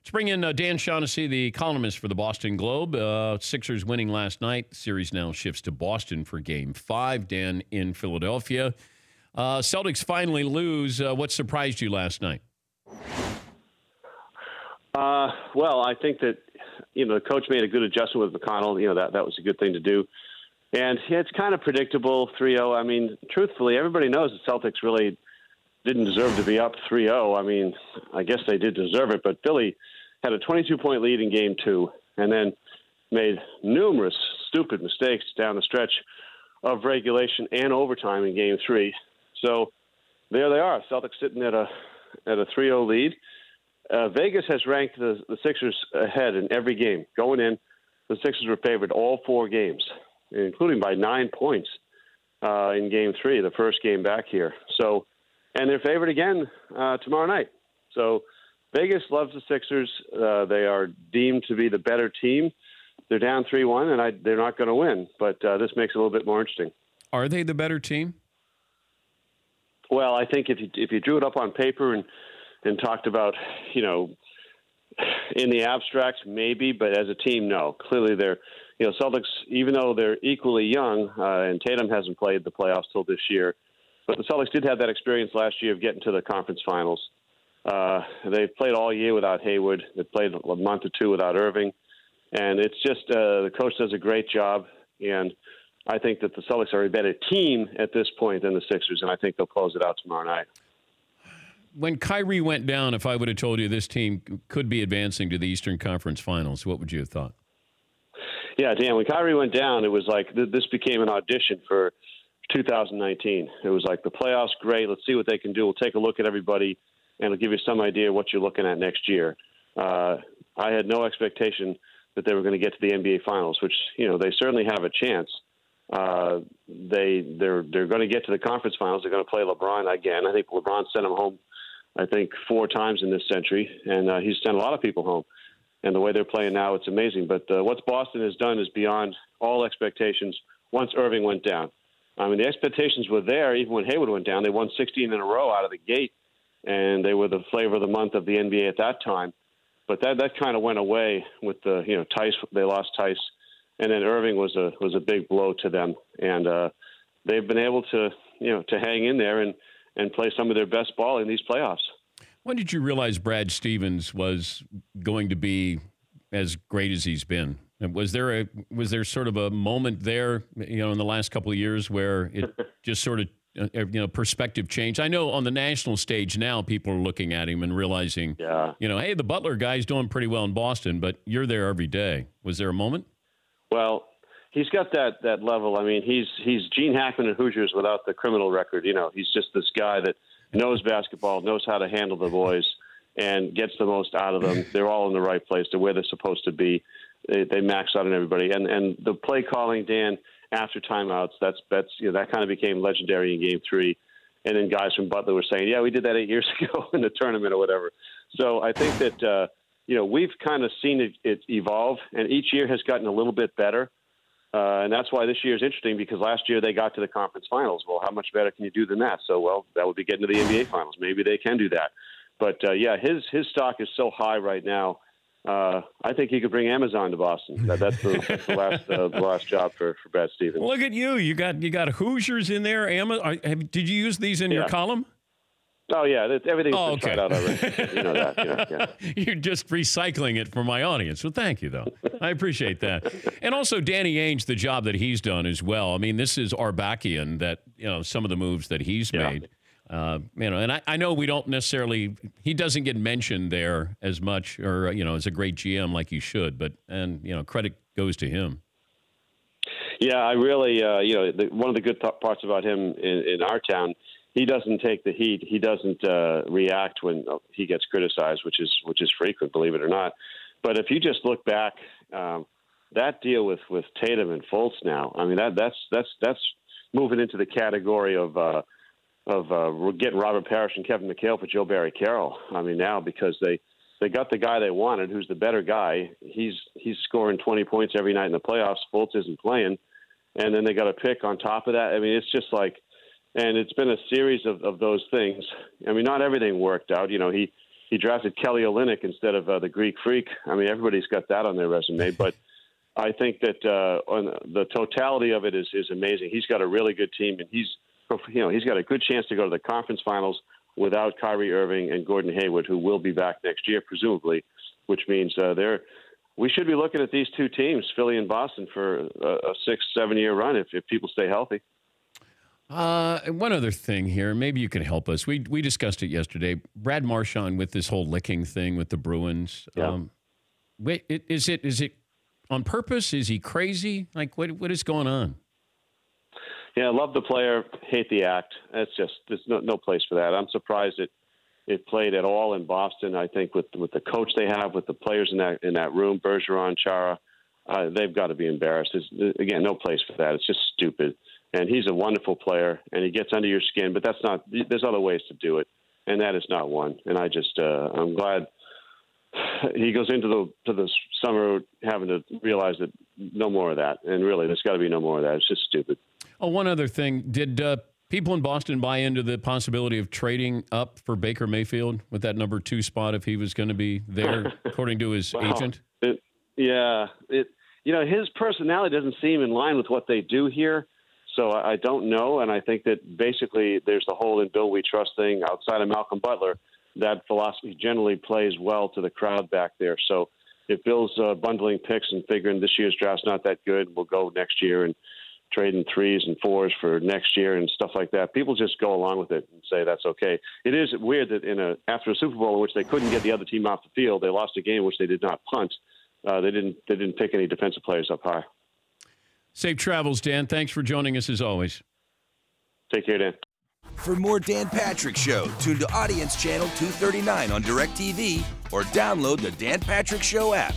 Let's bring in Dan Shaughnessy, the columnist for the Boston Globe. Sixers winning last night. The series now shifts to Boston for Game 5. Dan in Philadelphia. Celtics finally lose. What surprised you last night? Well, I think that, the coach made a good adjustment with McConnell. That was a good thing to do. And it's kind of predictable, 3-0. I mean, truthfully, everybody knows the Celtics really didn't deserve to be up 3-0. I mean, I guess they did deserve it, but Philly had a 22-point lead in Game 2 and then made numerous stupid mistakes down the stretch of regulation and overtime in Game 3. So there they are, Celtics sitting at a 3-0 lead. Vegas has ranked the Sixers ahead in every game. Going in, the Sixers were favored all 4 games, including by 9 points in Game 3, the first game back here. So, and they're favored again tomorrow night. So Vegas loves the Sixers. They are deemed to be the better team. They're down 3-1, and they're not going to win. But this makes it a little bit more interesting. Are they the better team? Well, I think if you drew it up on paper and talked about, in the abstract, maybe, but as a team, no. Clearly, they're, Celtics, even though they're equally young, and Tatum hasn't played the playoffs till this year, but the Celtics did have that experience last year of getting to the conference finals. They played all year without Hayward. They played a month or two without Irving. And it's just the coach does a great job. And I think that the Celtics are a better team at this point than the Sixers, and I think they'll close it out tomorrow night. When Kyrie went down, if I would have told you this team could be advancing to the Eastern Conference Finals, what would you have thought? Yeah, Dan, when Kyrie went down, it was like this became an audition for 2019. It was like the playoffs, great. Let's see what they can do. We'll take a look at everybody, and it'll give you some idea what you're looking at next year. I had no expectation that they were going to get to the NBA Finals, which, they certainly have a chance. They're going to get to the conference finals. They're going to play LeBron again. I think LeBron sent them home, 4 times in this century, and he's sent a lot of people home. And the way they're playing now, it's amazing. But what Boston has done is beyond all expectations once Irving went down. I mean, the expectations were there even when Hayward went down. They won 16 in a row out of the gate, and they were the flavor of the month of the NBA at that time. But that kind of went away with the, Tice. They lost Tice. And then Irving was a big blow to them, and they've been able to hang in there and play some of their best ball in these playoffs. When did you realize Brad Stevens was going to be as great as he's been? And was there sort of a moment there, in the last couple of years where it just sort of perspective changed? I know on the national stage now people are looking at him and realizing, hey, the Butler guy's doing pretty well in Boston, but you're there every day. Was there a moment? Well, he's got that level. I mean, he's Gene Hackman and Hoosiers without the criminal record. He's just this guy that knows basketball, knows how to handle the boys, and gets the most out of them. They're all in the right place. They're where they're supposed to be. They max out on everybody. And the play calling, Dan, after timeouts, that kind of became legendary in Game 3. And then guys from Butler were saying, yeah, we did that 8 years ago in the tournament or whatever. So I think that we've kind of seen it evolve, and each year has gotten a little bit better. And that's why this year is interesting, because last year they got to the conference finals. Well, how much better can you do than that? So, that would be getting to the NBA finals. Maybe they can do that. But, his stock is so high right now. I think he could bring Amazon to Boston. That's the last job for Brad Stevens. Look at you. You got Hoosiers in there. Did you use these in your column? Oh, yeah. Everything's been okay. tried out already. You know that. Yeah. You're just recycling it for my audience. Well, thank you, though. I appreciate that. And also Danny Ainge, the job that he's done as well. I mean, this is Arbakian that, some of the moves that he's made. And I know we don't necessarily, he doesn't get mentioned there as much or, as a great GM like he should. But, credit goes to him. Yeah, I really, one of the good parts about him in our town, he doesn't take the heat. He doesn't react when he gets criticized, which is frequent, believe it or not. But if you just look back, that deal with Tatum and Fultz now, I mean that's moving into the category of getting Robert Parrish and Kevin McHale for Joe Barry Carroll. I mean now because they got the guy they wanted, who's the better guy. He's scoring 20 points every night in the playoffs. Fultz isn't playing, and then they got a pick on top of that. I mean it's just like. And it's been a series of those things. I mean, not everything worked out. He he drafted Kelly Olynyk instead of the Greek Freak. I mean, everybody's got that on their resume, but I think that on the totality of it is amazing. He's got a really good team, and he's got a good chance to go to the conference finals without Kyrie Irving and Gordon Hayward, who will be back next year, presumably, which means we should be looking at these two teams, Philly and Boston, for a 6-7 year run if people stay healthy. One other thing here, maybe you can help us. We discussed it yesterday. Brad Marchand with this whole licking thing with the Bruins. Yeah. Is it on purpose? Is he crazy? Like, what is going on? Yeah, love the player, hate the act. There's no place for that. I'm surprised it played at all in Boston. I think with the coach they have, with the players in that room, Bergeron, Chara, they've got to be embarrassed. Again, no place for that. It's just stupid. And he's a wonderful player, and he gets under your skin. But that's not. There's other ways to do it, and that is not one. And I'm glad he goes into the summer having to realize that no more of that. And really, there's got to be no more of that. It's just stupid. Oh, one other thing. Did people in Boston buy into the possibility of trading up for Baker Mayfield with that number 2 spot if he was going to be there, according to his agent? His personality doesn't seem in line with what they do here. So I don't know, and I think that basically there's the whole "in Bill we trust" thing outside of Malcolm Butler. That philosophy generally plays well to the crowd back there. So if Bill's bundling picks and figuring this year's draft's not that good, we'll go next year and trading 3s and 4s for next year and stuff like that, people just go along with it and say that's okay. It is weird that after a Super Bowl in which they couldn't get the other team off the field, they lost a game in which they did not punt. They didn't pick any defensive players up high. Safe travels, Dan. Thanks for joining us as always. Take care, Dan. For more Dan Patrick Show, tune to Audience Channel 239 on DirecTV or download the Dan Patrick Show app.